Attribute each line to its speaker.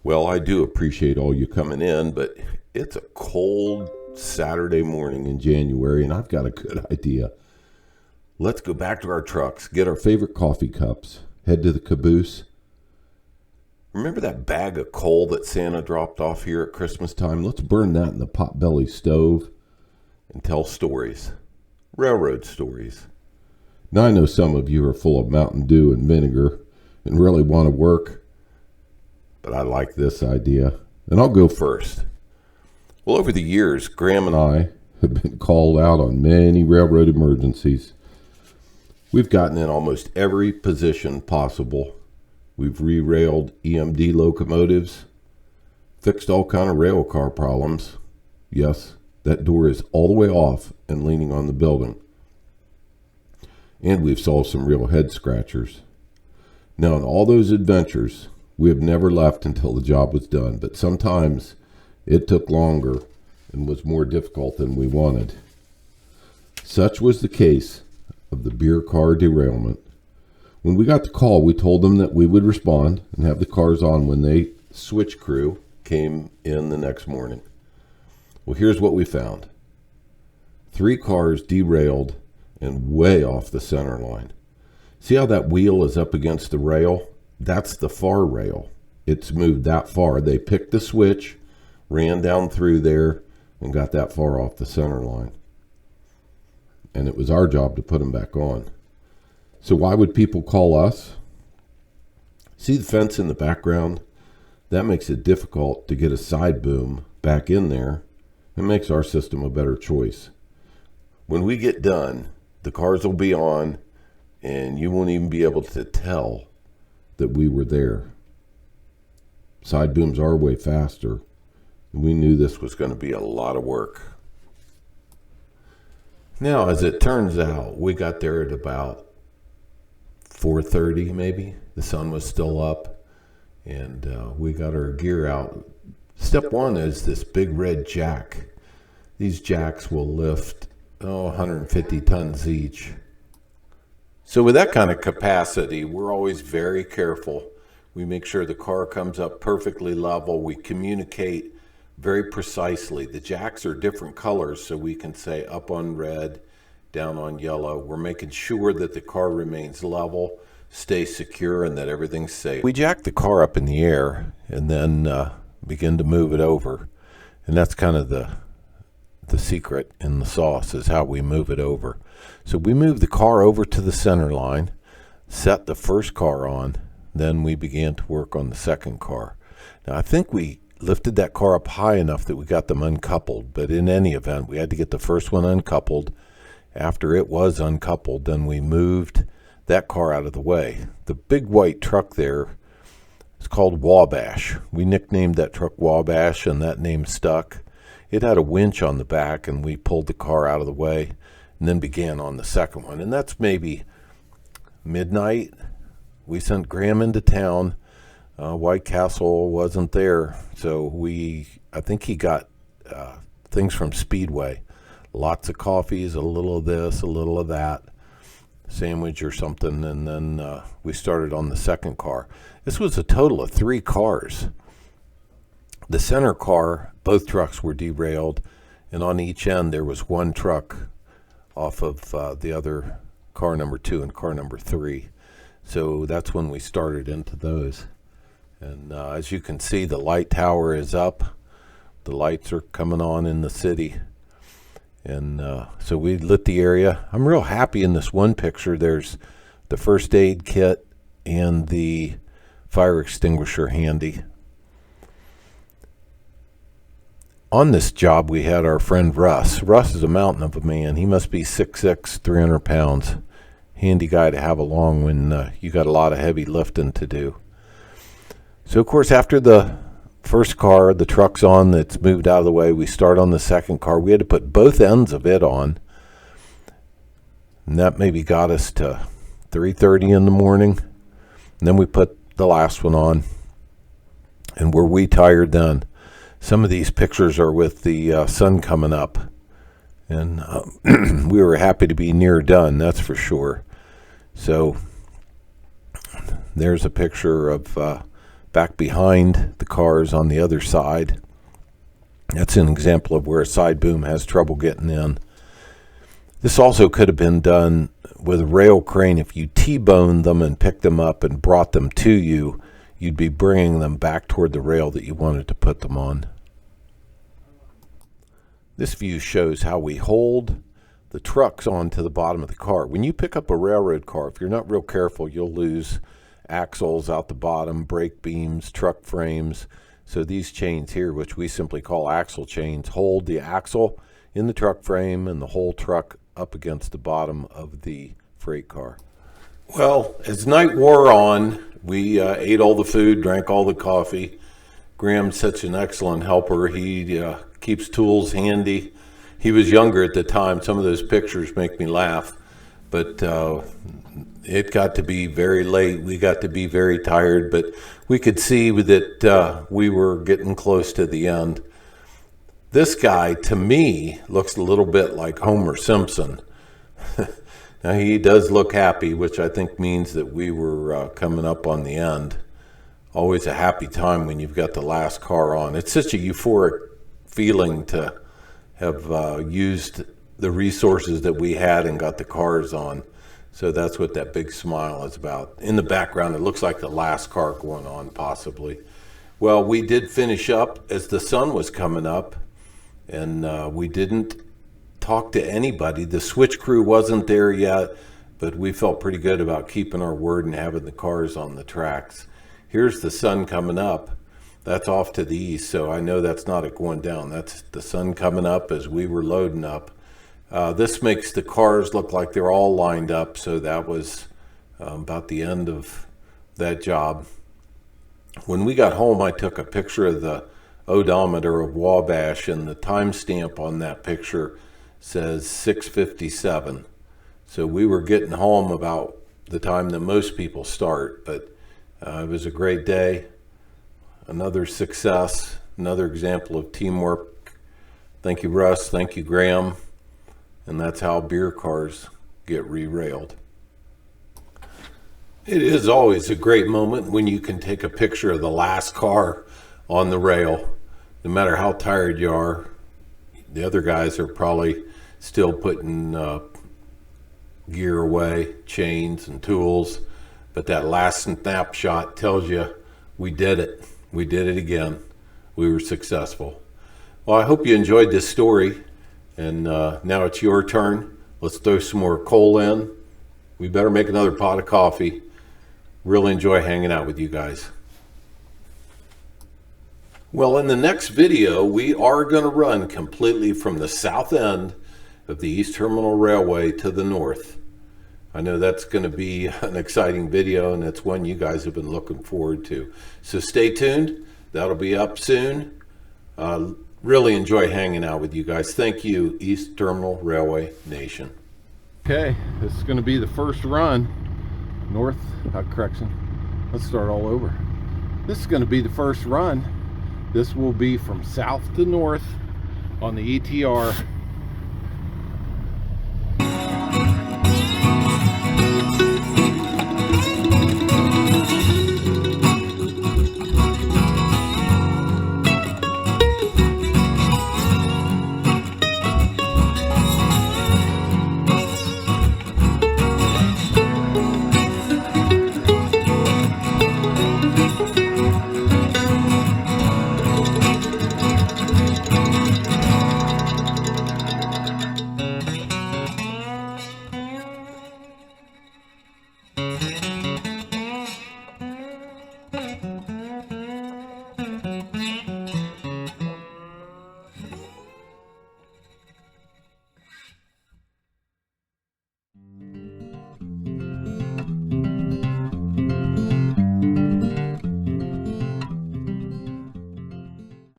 Speaker 1: Well, I do appreciate all you coming in, but it's a cold Saturday morning in January, and I've got a good idea. Let's go back to our trucks, get our favorite coffee cups, head to the caboose. Remember that bag of coal that Santa dropped off here at Christmas time? Let's burn that in the potbelly stove and tell stories, railroad stories. Now, I know some of you are full of Mountain Dew and vinegar and really want to work, but I like this idea, and I'll go first. Well, over the years, Graham and I have been called out on many railroad emergencies. We've gotten in almost every position possible. We've re-railed EMD locomotives, fixed all kind of rail car problems. Yes, that door is all the way off and leaning on the building. And we've solved some real head scratchers. Now, in all those adventures, we have never left until the job was done, but sometimes it took longer and was more difficult than we wanted. Such was the case of the Beer Car Derailment. When we got the call, we told them that we would respond and have the cars on when the switch crew came in the next morning. Well, here's what we found. 3 cars derailed and way off the center line. See how that wheel is up against the rail? That's the far rail. It's moved that far. They picked the switch, ran down through there, and got that far off the center line. And it was our job to put them back on. So why would people call us? See the fence in the background? That makes it difficult to get a side boom back in there. It makes our system a better choice. When we get done, the cars will be on, and you won't even be able to tell that we were there. Side booms are way faster. We knew this was going to be a lot of work. Now, as it turns out, we got there at about 4:30 maybe. The sun was still up, and we got our gear out. Step one is this big red jack. These jacks will lift 150 tons each. So with that kind of capacity, we're always very careful. We make sure the car comes up perfectly level. We communicate very precisely. The jacks are different colors, so we can say up on red, down on yellow. We're making sure that the car remains level, stays secure, and that everything's safe. We jack the car up in the air and then begin to move it over. And that's kind of the secret in the sauce, is how we move it over. So we move the car over to the center line, set the first car on, then we began to work on the second car. Now, I think we lifted that car up high enough that we got them uncoupled, but in any event, we had to get the first one uncoupled. After it was uncoupled, then we moved that car out of the way. The big white truck there is called Wabash. We nicknamed that truck Wabash, and that name stuck. It had a winch on the back, and we pulled the car out of the way and then began on the second one. And that's maybe midnight. We sent Graham into town. White Castle wasn't there, so I think he got things from Speedway. Lots of coffees, a little of this, a little of that, sandwich or something, and then we started on the second car. This was a total of 3 cars. The center car, both trucks were derailed, and on each end there was 1 truck off of the other car number 2 and car number 3. So that's when we started into those. And as you can see, the light tower is up. The lights are coming on in the city. And so we lit the area. I'm real happy in this one picture. There's the first aid kit and the fire extinguisher handy. On this job, we had our friend Russ. Russ is a mountain of a man. He must be 6'6", 300 pounds. Handy guy to have along when you got a lot of heavy lifting to do. So, of course, after the first car, the truck's on, that's moved out of the way, we start on the second car. We had to put both ends of it on. And that maybe got us to 3:30 in the morning. And then we put the last one on. And were we tired then? Some of these pictures are with the sun coming up. And we were happy to be near done, that's for sure. So there's a picture of back behind the cars on the other side. That's an example of where a side boom has trouble getting in. This also could have been done with a rail crane. If you T-boned them and picked them up and brought them to you, you'd be bringing them back toward the rail that you wanted to put them on. This view shows how we hold the trucks onto the bottom of the car. When you pick up a railroad car, if you're not real careful, you'll lose axles out the bottom, brake beams, truck frames. So these chains here, which we simply call axle chains, hold the axle in the truck frame and the whole truck up against the bottom of the freight car. Well, as night wore on, we ate all the food, drank all the coffee. Graham's such an excellent helper. He keeps tools handy. He was younger at the time. Some of those pictures make me laugh, but it got to be very late. We got to be very tired, but we could see that we were getting close to the end. This guy, to me, looks a little bit like Homer Simpson. Now, he does look happy, which I think means that we were coming up on the end. Always a happy time when you've got the last car on. It's such a euphoric feeling to have used the resources that we had and got the cars on. So that's what that big smile is about. In the background, it looks like the last car going on, possibly. Well, we did finish up as the sun was coming up, and we didn't talk to anybody. The switch crew wasn't there yet, but we felt pretty good about keeping our word and having the cars on the tracks. Here's the sun coming up. That's off to the east, so I know that's not it going down. That's the sun coming up as we were loading up. This makes the cars look like they're all lined up, so that was about the end of that job. When we got home, I took a picture of the odometer of Wabash, and the timestamp on that picture says 6:57. So we were getting home about the time that most people start, but it was a great day. Another success, another example of teamwork. Thank you, Russ. Thank you, Graham. And that's how beer cars get re-railed. It is always a great moment when you can take a picture of the last car on the rail. No matter how tired you are, the other guys are probably still putting gear away, chains and tools. But that last snapshot tells you we did it. We did it again. We were successful. Well, I hope you enjoyed this story. And now it's your turn. Let's throw some more coal in. We better make another pot of coffee. Really enjoy hanging out with you guys. Well, in the next video, we are going to run completely from the south end of the East Terminal Railway to the north. I know that's going to be an exciting video, and it's one you guys have been looking forward to. So stay tuned. That'll be up soon. Really enjoy hanging out with you guys. Thank you, East Terminal Railway Nation. Okay, this is going to be the first run north. Correction. Let's start all over. This is going to be the first run. This will be from south to north on the ETR.